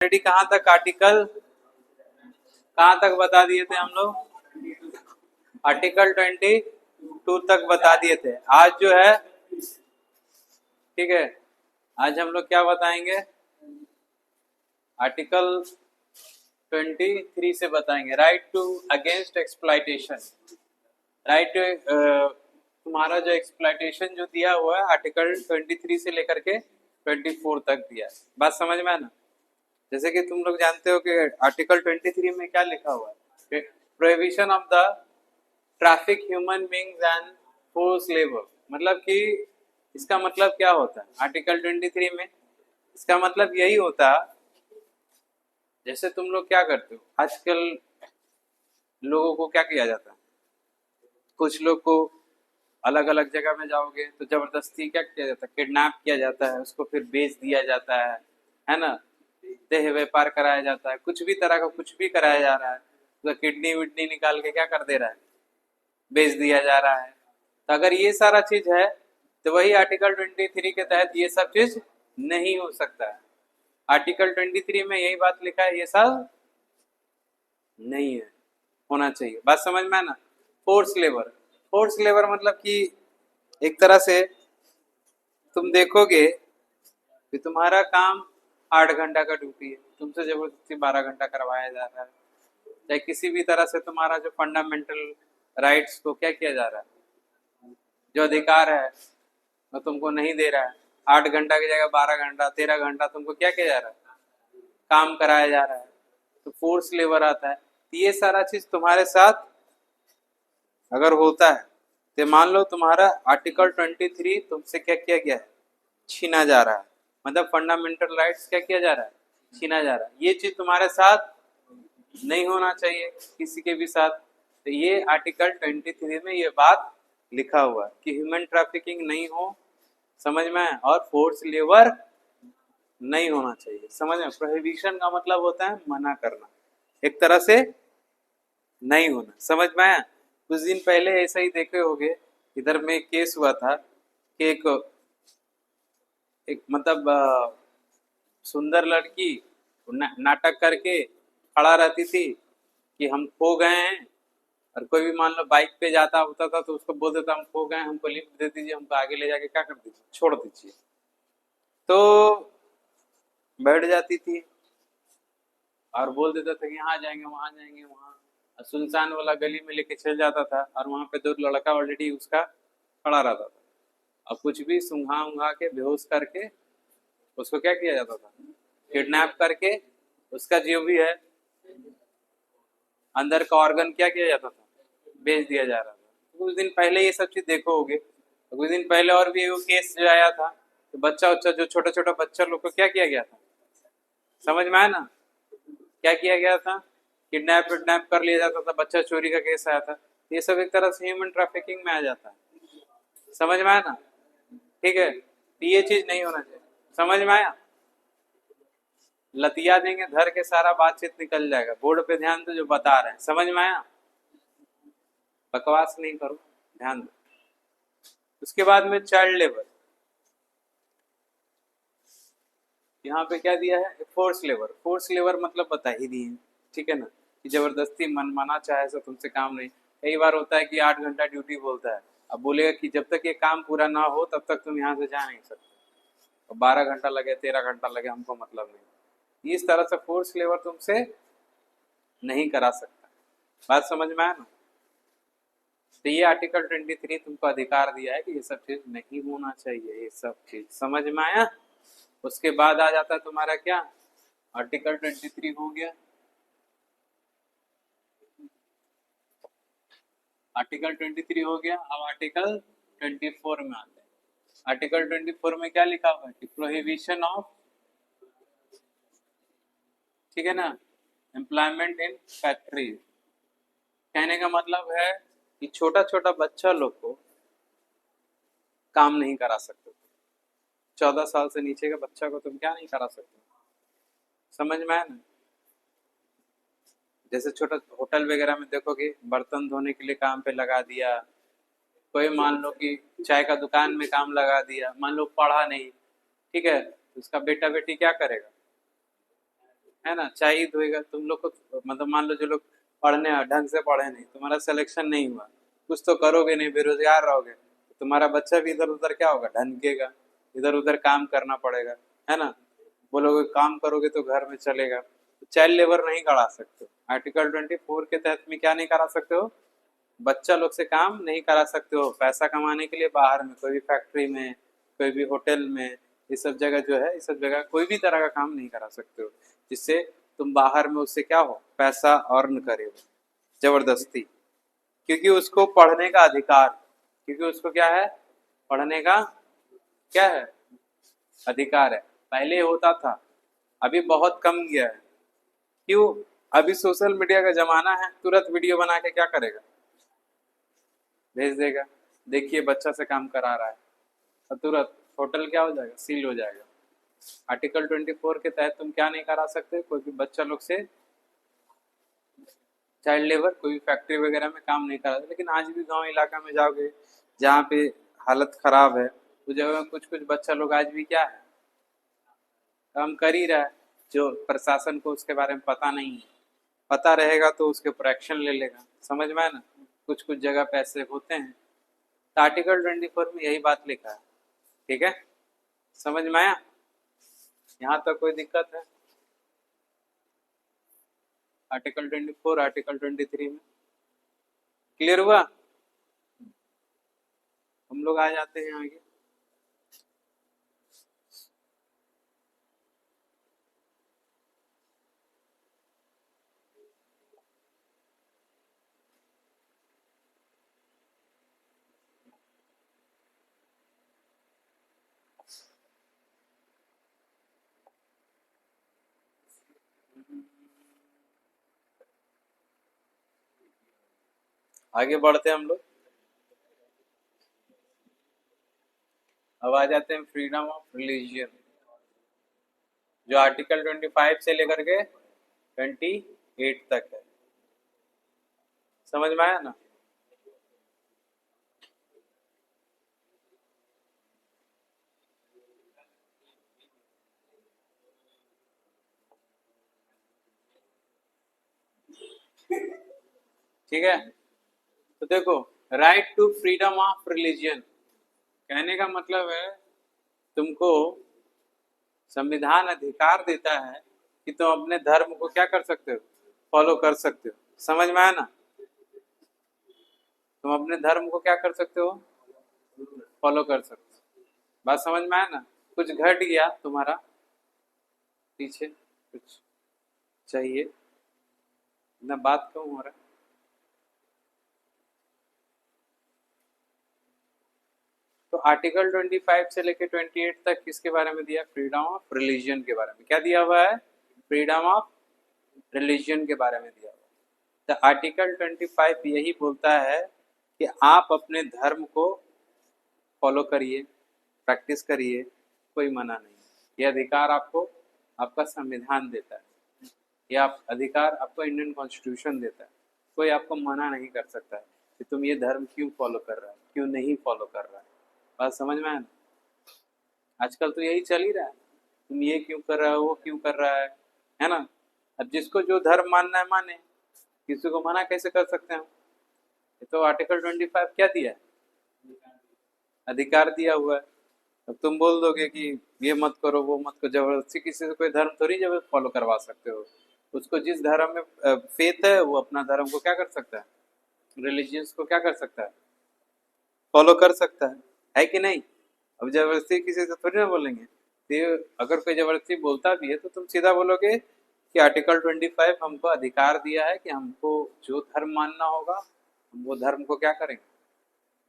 Already कहाँ तक article कहाँ तक बता दिए थे हम लोग? आर्टिकल 22 तक बता दिए थे। आज जो है, ठीक है, आज हम लोग क्या बताएंगे? आर्टिकल 23 से बताएंगे, right to against exploitation. Right, तुम्हारा जो एक्सप्लॉइटेशन जो दिया हुआ है आर्टिकल 23 से लेकर के 24 तक दिया है। बात समझ में है ना? जैसे कि तुम लोग जानते हो कि आर्टिकल 23 में क्या लिखा हुआ है? Prohibition of the traffic human beings and force labour. मतलब कि इसका मतलब क्या होता है आर्टिकल 23 में? इसका मतलब यही होता, जैसे तुम लोग क्या करते हो आजकल, लोगों को क्या किया जाता है, कुछ लोग को अलग अलग जगह में जाओगे तो जबरदस्ती क्या किया जाता है, किडनैप किया जाता है, उसको फिर बेच दिया जाता है ना? देह व्यापार कराया जाता है, कुछ भी तरह का कुछ भी कराया जा रहा है, तो किडनी विडनी निकाल के क्या कर दे रहा है, बेच दिया जा रहा है। तो अगर ये सारा चीज है तो वही आर्टिकल 23 के तहत ये सब चीज नहीं हो सकता है। आर्टिकल 23 में यही बात लिखा है, ये सब नहीं है, होना चाहिए। बात समझ में है ना? फोर्स लेबर, फोर्स लेबर मतलब कि एक तरह से तुम देखोगे कि तुम्हारा काम 8 घंटा का ड्यूटी है, तुमसे जबरदस्ती 12 घंटा करवाया जा रहा है। चाहे किसी भी तरह से तुम्हारा जो फंडामेंटल राइट्स को क्या किया जा रहा है, जो अधिकार है वो तुमको नहीं दे रहा है। 8 घंटा की जगह 12 घंटा 13 घंटा तुमको क्या किया जा रहा है, काम कराया जा रहा है। तो फोर्स लेबर आता है। तो ये सारा चीज तुम्हारे साथ अगर होता है तो मान लो तुम्हारा आर्टिकल 23 तुमसे क्या किया गया है, छीना जा रहा है। मतलब फंडामेंटल राइट्स क्या किया जा रहा है, छीना जा रहा है। ये चीज तुम्हारे साथ नहीं होना चाहिए, किसी के भी साथ। तो ये आर्टिकल 23 में ये बात लिखा हुआ है कि ह्यूमन ट्रैफिकिंग नहीं हो, समझ में, और फोर्स लेबर नहीं होना चाहिए। समझ में? प्रोहिबिशन का मतलब होता है मना करना, एक तरह से नहीं होना। समझ में आया? कुछ दिन पहले ऐसा ही देखे होगे, इधर में एक केस हुआ था कि एक एक मतलब सुंदर लड़की नाटक करके खड़ा रहती थी कि हम खो गए हैं, और कोई भी मान लो बाइक पे जाता होता था तो उसको बोल देता हम खो गए, हमको लिफ्ट दे दीजिए, हमको आगे ले जाके क्या कर दीजिए, छोड़ दीजिए। तो बैठ जाती थी और बोल देता था कि यहाँ जाएंगे वहां जाएंगे वहां, सुनसान वाला गली में लेके चल जाता था, और वहां पे दो लड़का ऑलरेडी उसका खड़ा रहता था, और कुछ भी सुंघा उंघा के बेहोश करके उसको क्या किया जाता था, किडनैप करके उसका जो भी है अंदर का ऑर्गन क्या किया जाता था, बेच दिया जा रहा था। कुछ दिन पहले ये सब चीज देखो होगे। तो कुछ दिन पहले और भी वो केस जो आया था, तो बच्चा उच्चा जो छोटा छोटा बच्चा लोग को क्या किया गया था, समझ में आया ना? क्या किया गया था, किडनैप विडनैप कर लिया जाता था, बच्चा चोरी का केस आया था। ये सब एक तरह से ह्यूमन ट्रैफिकिंग में आ जाता है। समझ में आया ना? ठीक है, तो ये चीज नहीं होना चाहिए। समझ में आया? लतिया देंगे धर के सारा बातचीत निकल जाएगा। बोर्ड पे ध्यान दो जो बता रहे हैं, समझ में आया? बकवास नहीं करो, ध्यान दो। उसके बाद में चाइल्ड लेबर, यहाँ पे क्या दिया है, फोर्स लेबर। फोर्स लेबर मतलब बता ही दिए, ठीक है ना, कि जबरदस्ती मन माना चाहे से तुमसे काम नहीं। कई बार होता है कि 8 घंटा ड्यूटी बोलता है, अब बोलेगा कि जब तक ये काम पूरा ना हो तब तक तुम यहाँ से जा नहीं सकते, और 12 घंटा लगे 13 घंटा लगे हमको मतलब नहीं। इस तरह से फोर्स लेबर तुमसे नहीं करा सकता। बात समझ में आया ना? तो ये आर्टिकल 23 तुमको अधिकार दिया है कि ये सब चीज नहीं होना चाहिए, ये सब चीज समझ में आया? उसके बाद आ जाता है तुम्हारा क्या, आर्टिकल 23 हो गया। आर्टिकल 23 हो गया। अब आर्टिकल 24 में आते हैं। आर्टिकल 24 में क्या लिखा हुआ है कि प्रोहिबिशन ऑफ, ठीक है ना, एम्प्लॉयमेंट इन फैक्ट्री। कहने का मतलब है कि छोटा छोटा बच्चा लोग को काम नहीं करा सकते। 14 साल से नीचे के बच्चा को तुम क्या नहीं करा सकते, समझ में आया ना? जैसे छोटा होटल वगैरह में देखोगे, बर्तन धोने के लिए काम पे लगा दिया, कोई मान लो कि चाय का दुकान में काम लगा दिया, मान लो पढ़ा नहीं, ठीक है, तो उसका बेटा बेटी क्या करेगा, है ना, चाहिए होएगा तुम लोग को। मतलब मान लो जो लोग पढ़ने ढंग से पढ़े नहीं, तुम्हारा सिलेक्शन नहीं हुआ, कुछ तो करोगे नहीं, बेरोजगार रहोगे, तुम्हारा बच्चा भी इधर उधर क्या होगा, ढनकेगा, इधर उधर काम करना पड़ेगा, है ना। बोलोगे काम करोगे तो घर में चलेगा, चाइल्ड लेबर नहीं करा सकते। आर्टिकल 24 के तहत में क्या नहीं करा सकते हो, बच्चा लोग से काम नहीं करा सकते हो। पैसा कमाने के लिए बाहर में कोई भी फैक्ट्री में, कोई भी होटल में, ये सब जगह जो है, ये सब जगह कोई भी तरह का काम नहीं करा सकते हो, जिससे तुम बाहर में उससे क्या हो, पैसा अर्न करे हो जबरदस्ती। क्योंकि उसको पढ़ने का अधिकार, क्योंकि उसको क्या है, पढ़ने का क्या है, अधिकार है। पहले होता था, अभी बहुत कम गया है। क्यों, अभी सोशल मीडिया का जमाना है, तुरंत वीडियो बना के क्या करेगा, भेज देगा, देखिए बच्चा से काम करा रहा है, और तुरंत होटल क्या हो जाएगा, सील हो जाएगा। आर्टिकल 24 के तहत तुम क्या नहीं करा सकते, कोई भी बच्चा लोग से चाइल्ड लेबर, कोई भी फैक्ट्री वगैरह में काम नहीं करा। लेकिन आज भी गांव इलाका में जाओगे जहाँ पे हालत खराब है, उस जगह में कुछ कुछ बच्चा लोग आज भी क्या है, काम कर ही रहा है। जो प्रशासन को उसके बारे में पता नहीं है, पता रहेगा तो उसके ऊपर एक्शन ले लेगा, समझ में है ना। कुछ कुछ जगह पे ऐसे होते हैं। तो आर्टिकल 24 में यही बात लिखा है, ठीक है, समझ में आया, यहाँ तक कोई दिक्कत है। आर्टिकल 24 आर्टिकल 23 में क्लियर हुआ। हम लोग आ जाते हैं आगे। आगे बढ़ते हैं हम लोग। अब आ जाते हैं फ्रीडम ऑफ रिलीजियन, जो आर्टिकल 25 से लेकर के 28 तक है। समझ में आया ना। ठीक है, तो देखो, right to freedom of religion कहने का मतलब है, तुमको संविधान अधिकार देता है कि तुम अपने धर्म को क्या कर सकते हो, फॉलो कर सकते हो। समझ में आया ना, तुम अपने धर्म को क्या कर सकते हो, फॉलो कर सकते हो। बात समझ में आया ना। कुछ घट गया तुम्हारा पीछे, कुछ चाहिए, इतना बात क्यों हो रहा है। तो आर्टिकल 25 से लेके 28 तक किसके बारे में दिया, फ्रीडम ऑफ रिलीजियन के बारे में। क्या दिया हुआ है, फ्रीडम ऑफ रिलीजियन के बारे में दिया हुआ है। तो आर्टिकल 25 यही बोलता है कि आप अपने धर्म को फॉलो करिए, प्रैक्टिस करिए, कोई मना नहीं। ये अधिकार आपको आपका संविधान देता है, ये आप अधिकार आपको इंडियन कॉन्स्टिट्यूशन देता है। कोई आपको मना नहीं कर सकता है कि तुम ये धर्म क्यों फॉलो कर रहा है, क्यों नहीं फॉलो कर रहा है। बात समझ में आया ना। आजकल तो यही चल ही रहा है, तुम ये क्यों कर रहा है, वो क्यों कर रहा है ना। अब जिसको जो धर्म मानना है माने, किसी को मना कैसे कर सकते हैं। ये तो आर्टिकल 25 क्या दिया है, अधिकार दिया हुआ है। अब तुम बोल दोगे कि ये मत करो वो मत करो, जबरदस्ती किसी से कोई धर्म थोड़ी जब फॉलो करवा सकते हो। उसको जिस धर्म में फेथ है, वो अपना धर्म को क्या कर सकता है, रिलीजियंस को क्या कर सकता है, फॉलो कर सकता है कि नहीं। अब जबरदस्ती किसी से थोड़ी ना बोलेंगे। तो अगर कोई जबरदस्ती बोलता भी है तो तुम सीधा बोलोगे कि आर्टिकल 25 हमको अधिकार दिया है कि हमको जो धर्म मानना होगा हम वो धर्म को क्या करेंगे,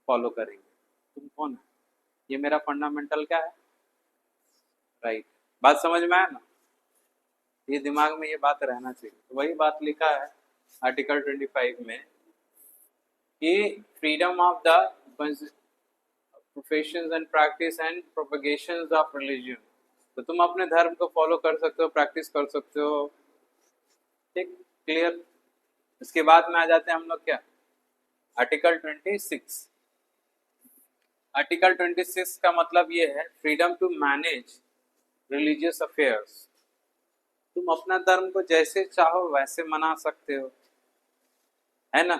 फॉलो करेंगे। तुम कौन है, ये मेरा फंडामेंटल क्या है, राइट। बात समझ में आया ना, ये दिमाग में ये बात रहना चाहिए। तो वही बात लिखा है आर्टिकल 25 में कि freedom of the professions and practice and propagations of religion. तो तुम अपने धर्म को फॉलो कर सकते हो, प्रैक्टिस कर सकते हो, ठीक, क्लियर। इसके बाद में आ जाते हैं हम लोग क्या, आर्टिकल 26। आर्टिकल 26 का मतलब ये है freedom to manage religious affairs. तुम अपना धर्म को जैसे चाहो वैसे मना सकते हो, है ना।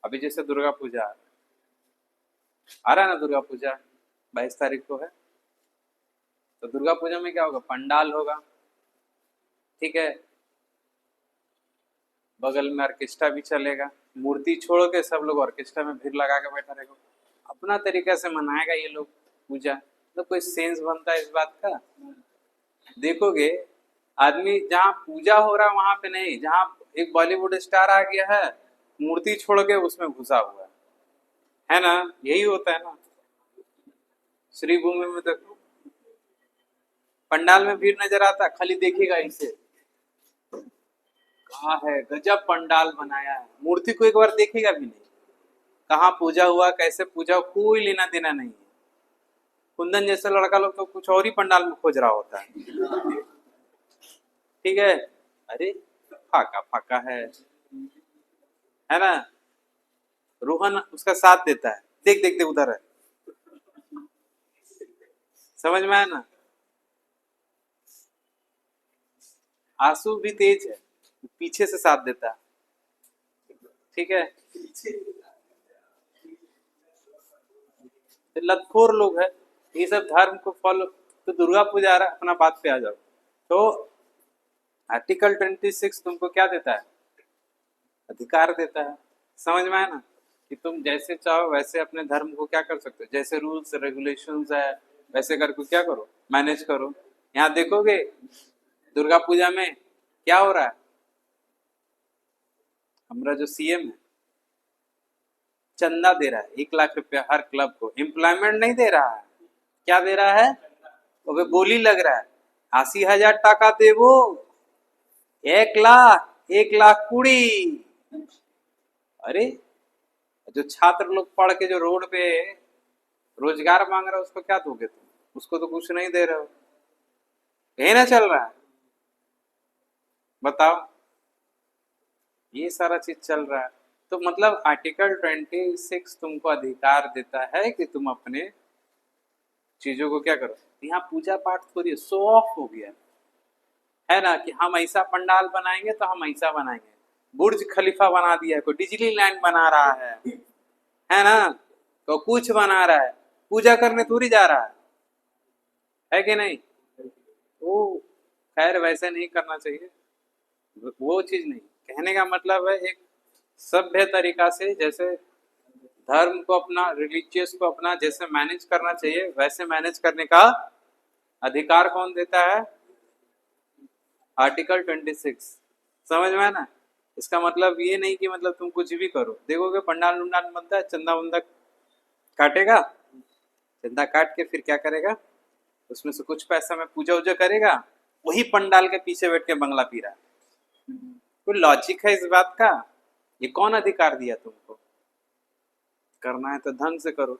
अभी जैसे दुर्गा पूजा आ रहा है ना, दुर्गा पूजा 22 तारीख को है। तो दुर्गा पूजा में क्या होगा, पंडाल होगा, ठीक है, बगल में ऑर्केस्ट्रा भी चलेगा, मूर्ति छोड़ के सब लोग ऑर्केस्ट्रा में भीड़ लगा के बैठा रहेगा, अपना तरीका से मनाएगा ये लोग पूजा। तो कोई सेंस बनता है इस बात का? देखोगे आदमी जहाँ पूजा हो रहा है वहां पे नहीं, जहाँ एक बॉलीवुड स्टार आ गया है मूर्ति छोड़ के उसमें घुसा हुआ है ना, यही होता है ना। श्री भूमि में तो पंडाल में भीड़ नजर आता है, खाली देखिएगा इसे, कहाँ है, गजब पंडाल बनाया है, मूर्ति को एक बार देखेगा भी नहीं, कहाँ पूजा हुआ कैसे पूजा हुआ, कोई लेना देना नहीं है। कुंदन जैसे लड़का लोग तो कुछ और ही पंडाल में खोज रहा होता है, ठीक है। अरे फाका फाका है ना। रोहन उसका साथ देता है, देख देख देख उधर है, समझ में आया ना। आंसू भी तेज है, पीछे से साथ देता है, ठीक है। लतखोर लोग है ये सब धर्म को फॉलो। तो दुर्गा पूजा आ रहा है, अपना बात पे आ जाओ। तो आर्टिकल 26 तुमको क्या देता है, अधिकार देता है, समझ में आया ना, कि तुम जैसे चाहो वैसे अपने धर्म को क्या कर सकते हो, जैसे रूल्स रेगुलेशंस है वैसे करके क्या करो, मैनेज करो। यहाँ देखोगे दुर्गा पूजा में क्या हो रहा है, हमारा जो सीएम है चंदा दे रहा है 1 लाख रुपया हर क्लब को, एम्प्लॉयमेंट नहीं दे रहा है, क्या दे रहा है, वो बोली लग रहा है 80,000 टाका देवो 1 लाख, 1 लाख 20। अरे जो छात्र लोग पढ़ के जो रोड पे रोजगार मांग रहा है उसको क्या दोगे तुम, उसको तो कुछ नहीं दे रहे हो, यही ना चल रहा है, बताओ, ये सारा चीज चल रहा है। तो मतलब आर्टिकल 26 तुमको अधिकार देता है कि तुम अपने चीजों को क्या करो। यहाँ पूजा पाठ थोड़ी शो ऑफ हो गया है ना, कि हम ऐसा पंडाल बनाएंगे तो हम ऐसा बनाएंगे, बुर्ज खलीफा बना दिया है, कोई डिज्नीलैंड बना रहा है ना, तो कुछ बना रहा है, पूजा करने थोड़ी जा रहा है कि नहीं। वो खैर वैसे नहीं करना चाहिए, वो चीज नहीं, कहने का मतलब है एक सभ्य तरीका से, जैसे धर्म को अपना, रिलीजियस को अपना जैसे मैनेज करना चाहिए वैसे मैनेज करने का अधिकार कौन देता है, आर्टिकल 26, समझ में है ना। इसका मतलब ये नहीं कि मतलब तुम कुछ भी करो, देखोगे पंडाल उंडाल बनता है, चंदा वंदा काटेगा, चंदा काट के फिर क्या करेगा, उसमें से कुछ पैसा में पूजा वूजा करेगा, वही पंडाल के पीछे बैठ के बंगला पी रहा है। कोई लॉजिक है इस बात का, ये कौन अधिकार दिया तुमको, करना है तो ढंग से करो।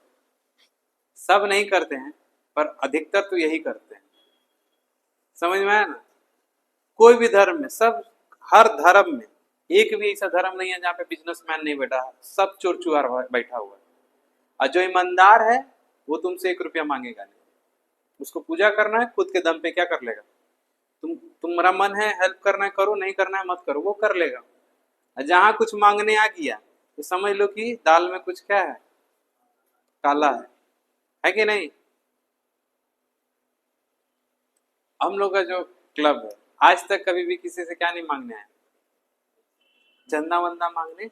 सब नहीं करते हैं पर अधिकतर तो यही करते हैं, समझ में आया ना। कोई भी धर्म में, सब हर धर्म में एक भी ऐसा धर्म नहीं है जहाँ पे बिजनेसमैन नहीं बैठा, सब चोर चुहार बैठा हुआ है। और जो ईमानदार है वो तुमसे 1 रुपया मांगेगा नहीं, उसको पूजा करना है खुद के दम पे क्या कर लेगा, तुम्हारा मन है हेल्प करना है करो, नहीं करना है मत करो, वो कर लेगा। और जहाँ कुछ मांगने आ गया तो समझ लो कि दाल में कुछ क्या है, काला है कि नहीं। हम लोग का जो क्लब है आज तक कभी भी किसी से क्या नहीं मांगने आया, चंदा वंदा मांगने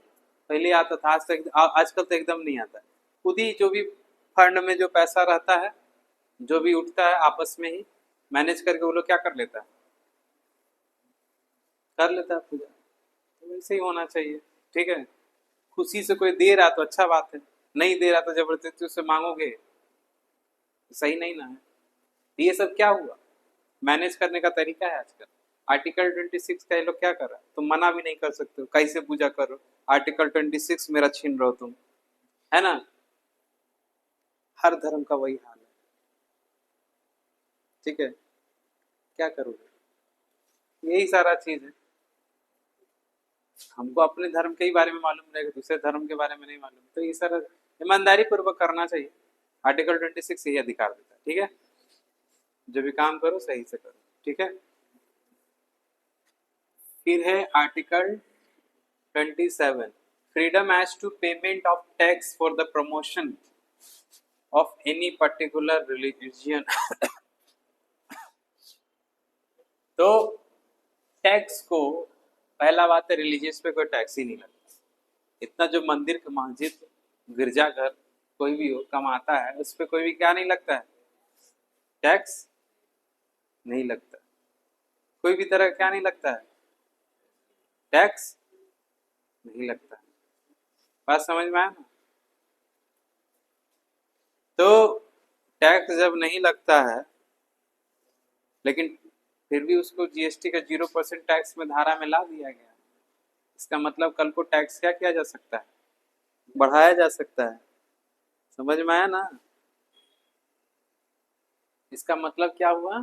पहले आता था, आज तक आजकल तो एकदम नहीं आता। खुद ही जो भी फंड में जो पैसा रहता है, जो भी उठता है आपस में ही मैनेज करके वो लोग क्या कर लेता है, कर लेता है पूजा। तो वैसे ही होना चाहिए, ठीक है। खुशी से कोई दे रहा तो अच्छा बात है, नहीं दे रहा तो जबरदस्ती उससे मांगोगे तो सही नहीं ना है। तो ये सब क्या हुआ, मैनेज करने का तरीका है आजकल। आर्टिकल 26 का ये लोग क्या कर रहा है, तुम मना भी नहीं कर सकते हो, कैसे पूजा करो, आर्टिकल 26 मेरा छीन रहे हो तुम, है ना। हर धर्म का वही हाल है, ठीक है, क्या करोगे, यही सारा चीज है। हमको अपने धर्म के ही बारे में मालूम रहेगा, दूसरे धर्म के बारे में नहीं मालूम, तो ये सारा ईमानदारी पूर्वक करना चाहिए। आर्टिकल 26 यही अधिकार देता है, ठीक है, जो भी काम करो सही से करो, ठीक है। फिर है article 27, freedom as to payment of tax for the promotion of any particular religion. तो टैक्स को, पहला बात है रिलीजियस पे कोई टैक्स ही नहीं लगता। इतना जो मंदिर, मस्जिद, गिरजाघर कोई भी हो कमाता है, उस पर कोई भी क्या नहीं लगता है, टैक्स नहीं लगता। कोई भी तरह क्या नहीं लगता है, टैक्स नहीं लगता है। बात समझ में आया ना? तो टैक्स जब नहीं लगता है, लेकिन फिर भी उसको जीएसटी का 0% टैक्स में धारा में ला दिया गया, इसका मतलब कल को टैक्स क्या किया जा सकता है, बढ़ाया जा सकता है। समझ में आया ना? इसका मतलब क्या हुआ,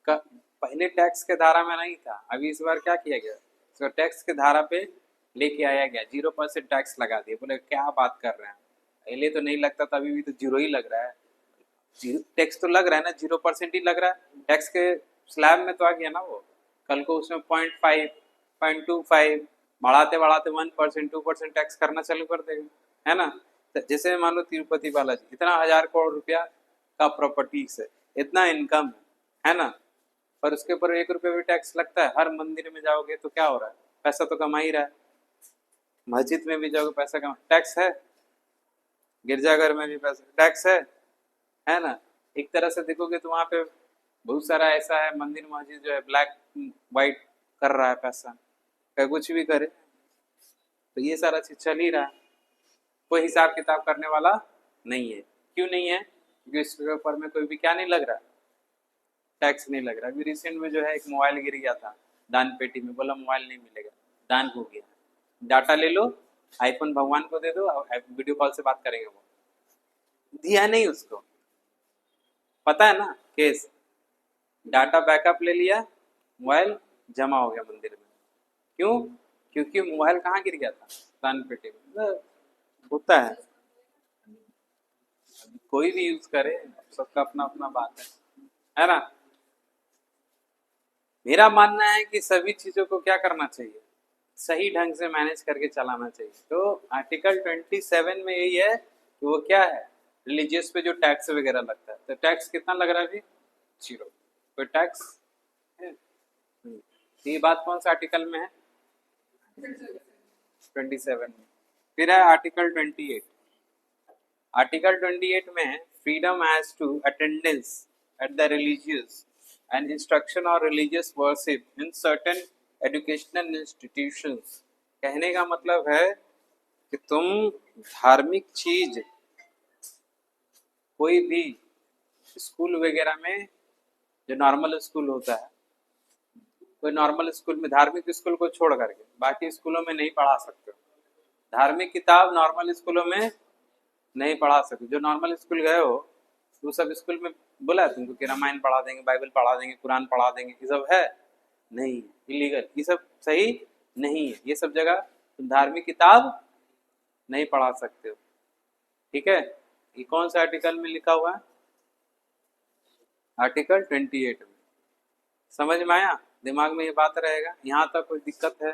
पहले टैक्स के धारा में नहीं था, अभी इस बार क्या किया गया, इसको टैक्स के धारा पे लेके आया गया, 0% टैक्स लगा दिया। बोले क्या बात कर रहे हैं, पहले तो नहीं लगता था, अभी भी तो 0 ही लग रहा है। टैक्स तो लग रहा है ना, 0% ही लग रहा है। टैक्स के स्लैब में तो आ गया ना वो, कल को उसमें 0.5, 0.25 बढ़ाते बढ़ाते 1%, 2% टैक्स करना चालू कर देगा, है ना? जैसे मान लो तिरुपति बालाजी, इतना 1000 करोड़ रुपया का प्रॉपर्टीज है, इतना इनकम है ना, पर उसके ऊपर 1 रुपये भी टैक्स लगता है। हर मंदिर में जाओगे तो क्या हो रहा है, पैसा तो कमा ही रहा है। मस्जिद में भी जाओगे पैसा कमा, टैक्स है। गिरजाघर में भी पैसा टैक्स है ना? एक तरह से देखोगे तो वहां पे बहुत सारा ऐसा है मंदिर मस्जिद जो है ब्लैक वाइट कर रहा है पैसा, क्या कुछ भी करे, तो ये सारा चीज चल ही रहा है। कोई हिसाब किताब करने वाला नहीं है। क्यों नहीं है? क्योंकि इसके ऊपर में कोई भी क्या नहीं लग रहा, टैक्स नहीं लग रहा। अभी रिसेंट में जो है एक मोबाइल गिर गया था दान पेटी में, बोला मोबाइल नहीं मिलेगा, दान हो गया, डाटा ले लो, आईफोन भगवान को दे दो, वीडियो कॉल से बात करेंगे। वो दिया नहीं उसको, पता है ना केस, डाटा बैकअप ले लिया, मोबाइल जमा हो गया मंदिर में। क्यों? क्योंकि मोबाइल कहाँ गिर गया था, दान पेटी में। होता है, कोई भी यूज करे, सबका अपना अपना बात है ना? मेरा मानना है कि सभी चीजों को क्या करना चाहिए, सही ढंग से मैनेज करके चलाना चाहिए। तो आर्टिकल 27 में यही है कि वो क्या है, रिलीजियस पे जो टैक्स वगैरह लगता है, तो टैक्स कितना लग रहा है अभी, 0, कोई टैक्स है। ये बात कौन सा आर्टिकल में है, 27 में। फिर है आर्टिकल 28। आर्टिकल 28 में freedom as to attendance at the religious and instruction or religious worship in certain educational institutions। कहने का मतलब है कि तुम धार्मिक चीज कोई भी स्कूल वगैरह में, जो नॉर्मल स्कूल होता है, कोई नॉर्मल स्कूल में, धार्मिक स्कूल को छोड़ करके बाकी स्कूलों में नहीं पढ़ा सकते हो। धार्मिक किताब नॉर्मल स्कूलों में नहीं पढ़ा सकते। जो नॉर्मल स्कूल गए हो वो सब स्कूल में बोला है तुमको कि रामायण पढ़ा देंगे, बाइबल पढ़ा देंगे, कुरान पढ़ा देंगे, ये सब है नहीं, इलीगल, ये सब सही नहीं है। ये सब जगह तुम धार्मिक किताब नहीं पढ़ा सकते हो, ठीक है? ये कौन सा आर्टिकल में लिखा हुआ है, आर्टिकल 28 में। समझ में आया? दिमाग में ये बात रहेगा। यहाँ तक कोई दिक्कत है?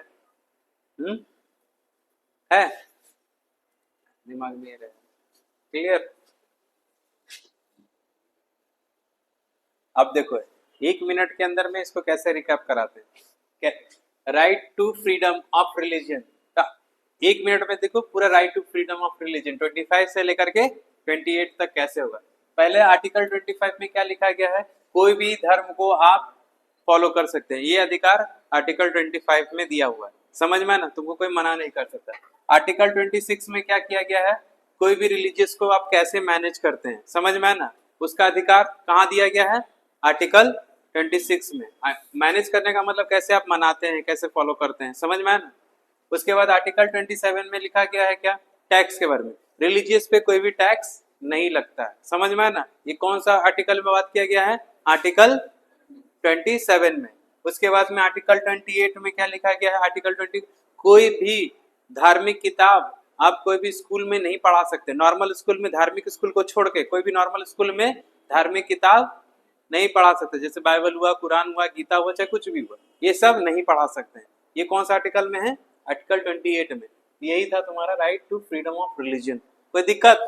है दिमाग में ये रहेगा, क्लियर? अब देखो 1 मिनट के अंदर में इसको कैसे रिकैप कराते हैं। Right to freedom of religion का 1 मिनट में देखो पूरा right to freedom of religion 25 से लेकर के 28 तक कैसे होगा। पहले आर्टिकल 25 में क्या लिखा गया है, कोई भी धर्म को आप फॉलो कर सकते हैं, ये अधिकार आर्टिकल 25 में दिया हुआ है। समझ में ना, तुमको कोई मना नहीं कर सकता। आर्टिकल 26 में क्या किया गया है, कोई भी रिलीजियस को आप कैसे मैनेज करते हैं, समझ में ना, उसका अधिकार कहाँ दिया गया है, आर्टिकल 26 में। मैनेज करने का मतलब कैसे आप मनाते हैं, कैसे फॉलो करते हैं, समझ में ना। उसके बाद आर्टिकल 27 में लिखा गया है क्या, टैक्स के बारे में। रिलीजियस पे कोई भी टैक्स नहीं लगता है, समझ में ना। ये कौन सा आर्टिकल में बात किया गया है, आर्टिकल 27 में। उसके बाद में आर्टिकल 28 में क्या लिखा गया है, आर्टिकल 20, कोई भी धार्मिक किताब आप कोई भी स्कूल में नहीं पढ़ा सकते। नॉर्मल स्कूल में, धार्मिक स्कूल को छोड़ के कोई भी नॉर्मल स्कूल में धार्मिक किताब नहीं पढ़ा सकते। जैसे बाइबल हुआ, कुरान हुआ, गीता हुआ, चाहे कुछ भी हुआ, ये सब नहीं पढ़ा सकते हैं। ये कौन सा आर्टिकल में है? आर्टिकल 28 में। यही था तुम्हारा right to freedom of religion. कोई दिक्कत?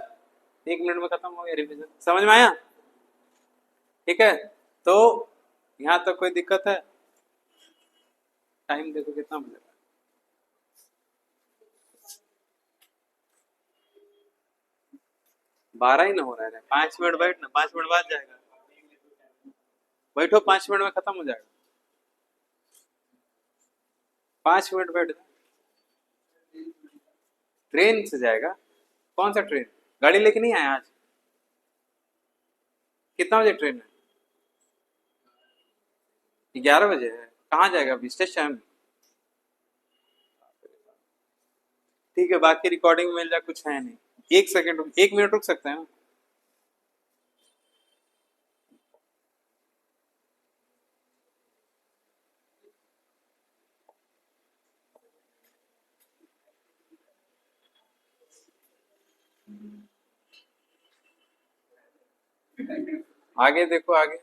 1 मिनट में खत्म हो गया रिवीजन, समझ में आया? ठीक है, तो यहाँ तक कोई दिक्कत है? टाइम देखो कितना मिलेगा। 12 ही ना हो रहा है। 5 मिनट बैठ ना, 5 मिनट बाद जाएगा। बैठो, 5 मिनट में खत्म हो जाएगा। 5 मिनट बैठ जाओ। ट्रेन से जाएगा? कौन सा ट्रेन? गाड़ी लेके नहीं आया आज? कितना बजे ट्रेन है? 11 बजे है। कहाँ जाएगा अभी? स्टेशन? ठीक है, बाकी रिकॉर्डिंग मिल जाए, कुछ है नहीं। 1 सेकंड, 1 मिनट रुक सकते हैं ना? आगे देखो, आगे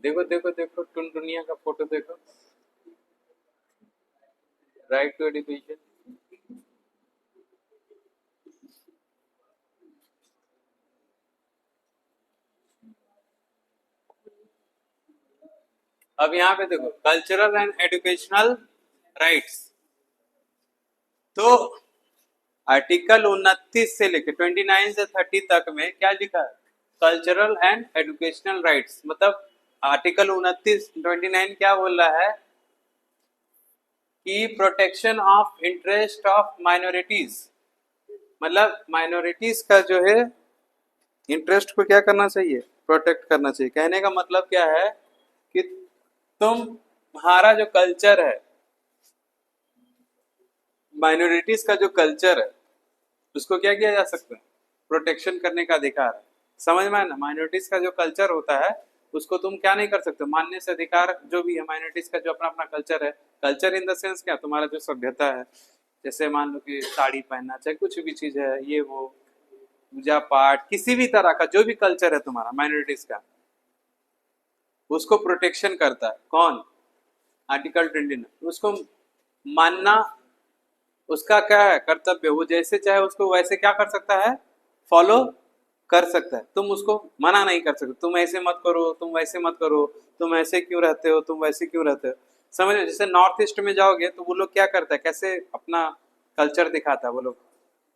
देखो देखो देखो, टुनटुनिया का फोटो देखो। Right to education. अब यहाँ पे देखो, कल्चरल एंड एजुकेशनल राइट्स। तो आर्टिकल 29 से लेकर 29 से 30 तक में क्या लिखा है? Cultural and educational rights. मतलब आर्टिकल 29 क्या बोल रहा है कि protection of interest of minorities. मतलब माइनॉरिटीज का जो है इंटरेस्ट को क्या करना चाहिए? प्रोटेक्ट करना चाहिए। कहने का मतलब क्या है कि तुम्हारा जो कल्चर है, माइनॉरिटीज का जो कल्चर है, उसको क्या किया जा सकता है? प्रोटेक्शन करने का अधिकार है। समझ में है ना? माइनॉरिटीज का जो कल्चर होता है उसको तुम क्या नहीं कर सकते? मानने से अधिकार जो भी है, माइनॉरिटीज का जो अपना अपना कल्चर है। कल्चर इन द सेंस क्या? तुम्हारा जो सभ्यता है, जैसे मान लो कि साड़ी पहनना, चाहे कुछ भी चीज है, ये वो पूजा पाठ, किसी भी तरह का जो भी कल्चर है तुम्हारा माइनॉरिटीज का, उसको प्रोटेक्शन करता है कौन? आर्टिकल 29। उसको मानना उसका क्या है? कर्तव्य। वो जैसे चाहे उसको वैसे क्या कर सकता है? फॉलो कर सकता है। तुम उसको मना नहीं कर सकते, तुम ऐसे मत करो, तुम वैसे मत करो, तुम ऐसे क्यों रहते हो, तुम वैसे क्यों रहते हो। समझ लो, जैसे नॉर्थ ईस्ट में जाओगे तो वो लोग क्या करता है, कैसे अपना कल्चर दिखाता है वो लोग?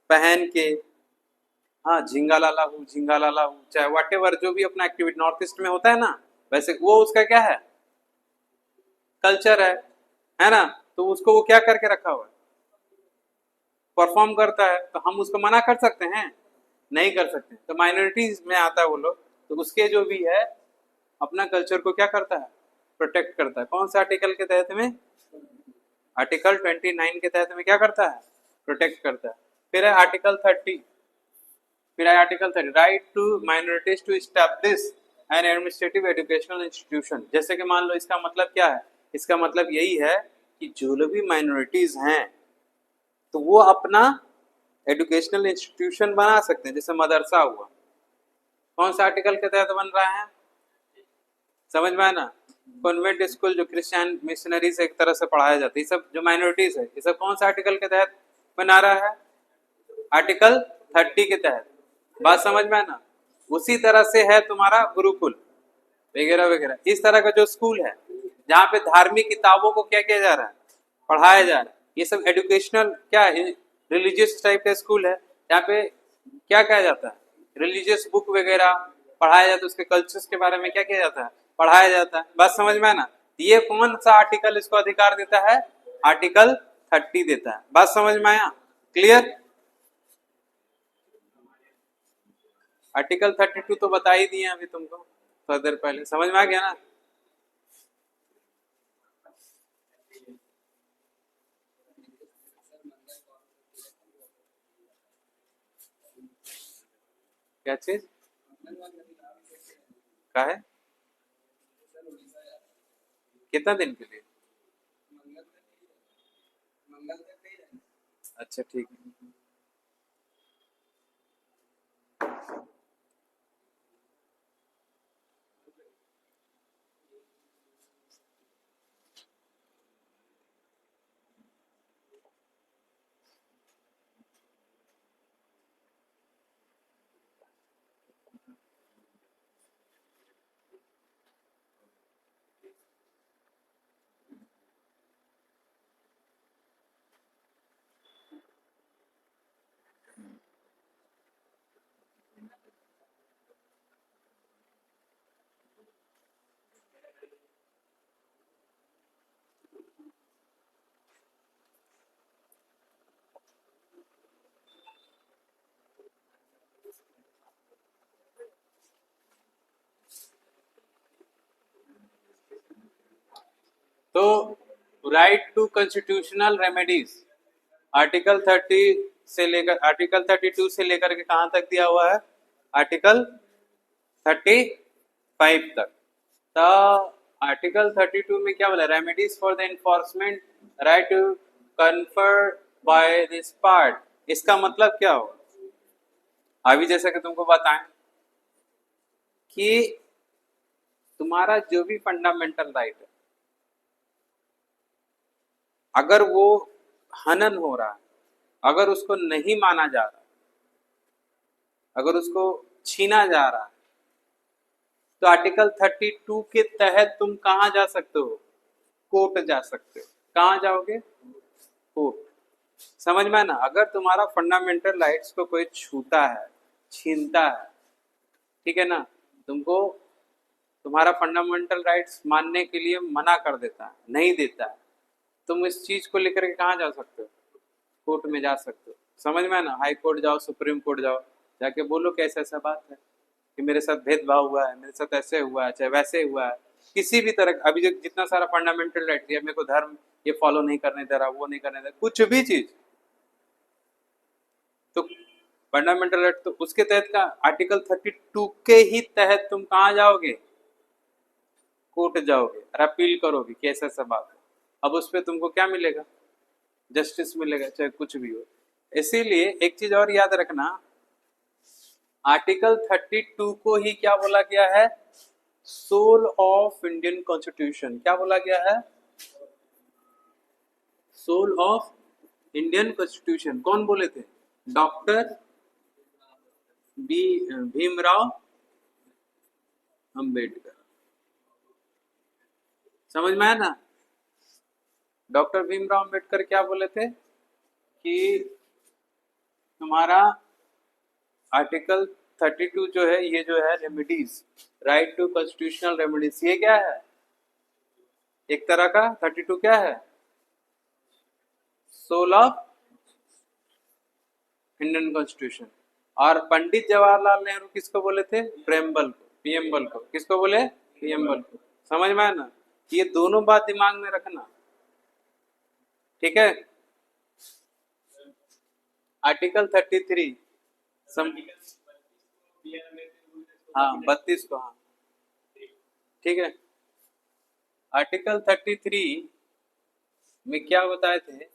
पहन के, हाँ, झिंगा लाला हूँ, झिंगा लाला हूँ, चाहे वट एवर जो भी अपना एक्टिविटी नॉर्थ ईस्ट में होता है ना, वैसे वो उसका क्या है? कल्चर है ना? तो उसको वो क्या करके रखा हुआ है? परफॉर्म करता है। तो हम उसको मना कर सकते हैं? नहीं कर सकते। तो माइनॉरिटीज में आता है वो लोग, तो उसके जो भी है अपना कल्चर को क्या करता है? प्रोटेक्ट करता है। कौन सा आर्टिकल के तहत में? आर्टिकल 29 के तहत में क्या करता है? प्रोटेक्ट करता है। फिर है आर्टिकल 30। फिर है article 30, right to minorities to establish an administrative educational institution. जैसे कि मान लो, इसका मतलब क्या है? इसका मतलब यही है कि जो लोग भी माइनॉरिटीज हैं तो वो अपना एजुकेशनल इंस्टीट्यूशन बना सकते हैं, जैसे मदरसा हुआ। कौन सा आर्टिकल के तहत बन रहा है? समझ में आया ना? कॉन्वेंट स्कूल जो क्रिश्चियन मिशनरी से एक तरह से पढ़ाया जाता है, ये सब जो माइनॉरिटीज है, ये सब कौन सा आर्टिकल के तहत बना रहा है? आर्टिकल 30 के तहत। बात समझ में आया ना? उसी तरह से है तुम्हारा गुरुकुल वगैरह वगैरह। इस तरह का जो स्कूल है जहाँ पे धार्मिक किताबों को क्या किया जा रहा है? पढ़ाया जा रहा है। ये सब एजुकेशनल क्या है? रिलीजियस टाइप का स्कूल है, यहाँ पे क्या कहा जाता है? रिलीजियस बुक वगैरह पढ़ाया जाता है, उसके कल्चर्स के बारे में क्या किया जाता है? पढ़ाया जाता है। बात समझ में है ना? ये कौन सा आर्टिकल इसको अधिकार देता है? आर्टिकल 30 देता है। बात समझ में आया? क्लियर? आर्टिकल 32 तो बता ही दिए अभी तुमको थोड़ी देर पहले। समझ में आ गया ना? क्या चीज का है? कितना दिन के लिए? अच्छा, ठीक है। तो right to constitutional remedies article 30 से लेकर आर्टिकल 32 से लेकर के कहां तक दिया हुआ है, आर्टिकल 35 तक। तो आर्टिकल 32 में क्या बोला, remedies for the enforcement right to conferred by this part. इसका मतलब क्या हो, अभी जैसा कि तुमको बताएं कि तुम्हारा जो भी फंडामेंटल राइट है, अगर वो हनन हो रहा है, अगर उसको नहीं माना जा रहा, अगर उसको छीना जा रहा है, तो आर्टिकल 32 के तहत तुम कहां जा सकते हो, कोर्ट जा सकते हो। कहां जाओगे, कोर्ट। समझ में ना, अगर तुम्हारा फंडामेंटल राइट्स को कोई छूता है, छीनता है, ठीक है ना, तुमको तुम्हारा फंडामेंटल राइट्स मानने के लिए मना कर देता है, नहीं देता है, तुम इस चीज को लेकर के कहां जा सकते हो, कोर्ट में जा सकते हो। समझ में ना, हाई कोर्ट जाओ, सुप्रीम कोर्ट जाओ, जाके बोलो कि ऐसा ऐसा बात है कि मेरे साथ भेदभाव हुआ है, मेरे साथ ऐसे हुआ है, चाहे वैसे हुआ है, किसी भी तरह। अभी जो जितना सारा फंडामेंटल राइट दिया, मेरे को धर्म ये फॉलो नहीं करने दे रहा, वो नहीं करने दे रहा, कुछ भी चीज, तो फंडामेंटल राइट तो उसके तहत का आर्टिकल 32 के ही तहत तुम कहां जाओगे, कोर्ट जाओगे और अपील करोगे कि ऐसा ऐसा बात है। अब उस पर तुमको क्या मिलेगा, जस्टिस मिलेगा, चाहे कुछ भी हो। इसीलिए एक चीज और याद रखना, आर्टिकल 32 को ही क्या बोला गया है, सोल ऑफ इंडियन कॉन्स्टिट्यूशन। क्या बोला गया है, सोल ऑफ इंडियन कॉन्स्टिट्यूशन। कौन बोले थे, डॉक्टर भीमराव अंबेडकर। समझ में आया ना, डॉक्टर भीमराव अंबेडकर क्या बोले थे कि तुम्हारा आर्टिकल 32 जो है, ये जो है remedies, right to constitutional remedies, ये क्या है, एक तरह का 32 क्या है, सोल ऑफ इंडियन कॉन्स्टिट्यूशन। और पंडित जवाहरलाल नेहरू किसको बोले थे, प्रेमबल को, पीएमबल को। किसको बोले, पीएमबल को। समझ में आया ना, ये दोनों बात दिमाग में रखना, ठीक है। आर्टिकल 33 हाँ 32 को, हाँ ठीक है। आर्टिकल 33 में क्या बताए थे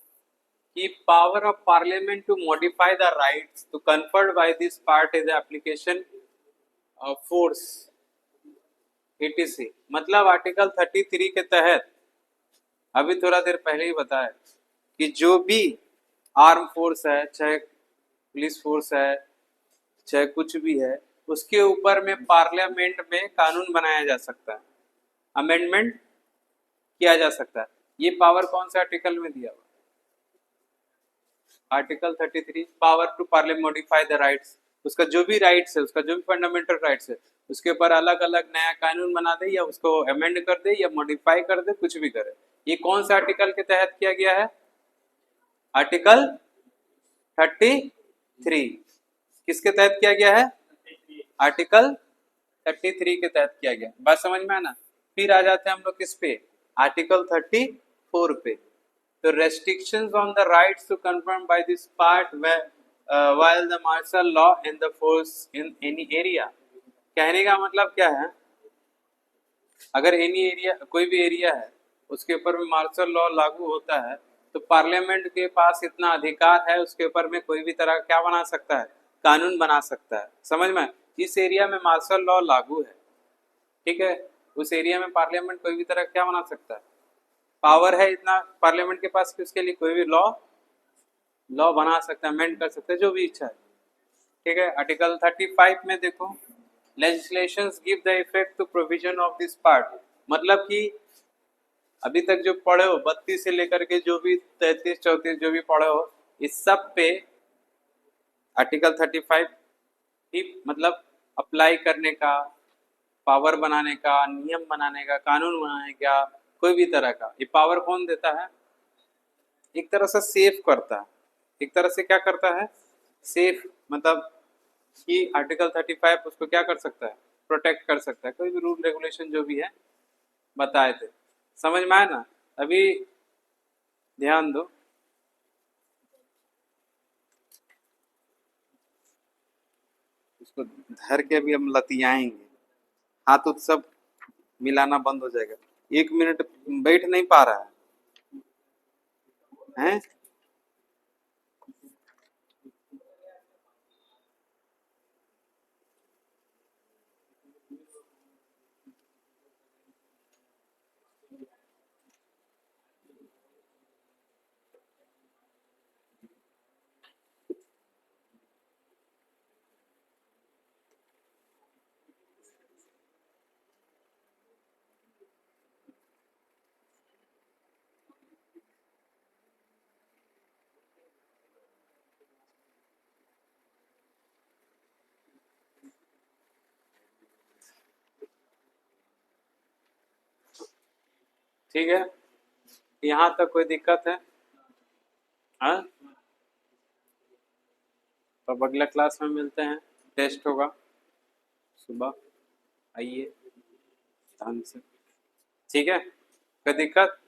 कि power of parliament to modify the rights to conferred by this part is application of force etc। मतलब आर्टिकल 33 के तहत अभी थोड़ा देर पहले ही बताया कि जो भी आर्म फोर्स है, चाहे पुलिस फोर्स है, चाहे कुछ भी है, उसके ऊपर में पार्लियामेंट में कानून बनाया जा सकता है, अमेंडमेंट किया जा सकता है। ये पावर कौन से आर्टिकल में दिया हुआ, article 33, power to parliament modify the rights. उसका जो भी राइट्स है, उसका जो भी फंडामेंटल राइट्स है, उसके ऊपर अलग अलग नया कानून बना दे, या उसको अमेंड कर दे, या मॉडिफाई कर दे, कुछ भी करे। ये कौन सा आर्टिकल के तहत किया गया है, आर्टिकल 33 किसके तहत किया गया है, आर्टिकल 33 के तहत किया गया। बात समझ में आना। फिर आ जाते हैं हम लोग किस पे, आर्टिकल 34 पे। तो restrictions on the rights to confirmed by this part while the martial law and the force in any area। कहने का मतलब क्या है, अगर एनी एरिया, कोई भी एरिया है, उसके ऊपर में मार्शल लॉ लागू होता है, तो पार्लियामेंट के पास इतना अधिकार है, उसके ऊपर में कोई भी तरह क्या बना सकता है, कानून बना सकता है। समझ में, जिस एरिया में मार्शल लॉ लागू है, ठीक है, उस एरिया में पार्लियामेंट कोई भी तरह क्या बना सकता है, पावर है इतना पार्लियामेंट के पास कि उसके लिए कोई भी लॉ बना सकता है, अमेंड कर सकता है, जो भी इच्छा है, ठीक है। आर्टिकल 35 में देखो, legislations give the effect to provision of this part. मतलब कि अभी तक जो पढ़े हो 32 से लेकर के जो भी 33 34 जो भी पढ़े हो, इस सब पे आर्टिकल 35 ही मतलब अप्लाई करने का, पावर बनाने का, नियम बनाने का, कानून बनाने का, कोई भी तरह का, ये पावर कौन देता है, एक तरह से सेफ करता है, एक तरह से क्या करता है, सेफ, मतलब कि आर्टिकल 35 उसको क्या कर सकता है, प्रोटेक्ट कर सकता है, कोई भी रूल रेगुलेशन जो भी है बताए थे। समझ में आया ना। अभी ध्यान दो, इसको धर के अभी हम लतियाएंगे, हाथ उत सब मिलाना बंद हो जाएगा। 1 मिनट बैठ नहीं पा रहा है, हैं? ठीक है, यहाँ तक कोई दिक्कत है? हाँ, तो अब अगला क्लास में मिलते हैं, टेस्ट होगा सुबह, आइए ध्यान से। ठीक है, कोई दिक्कत?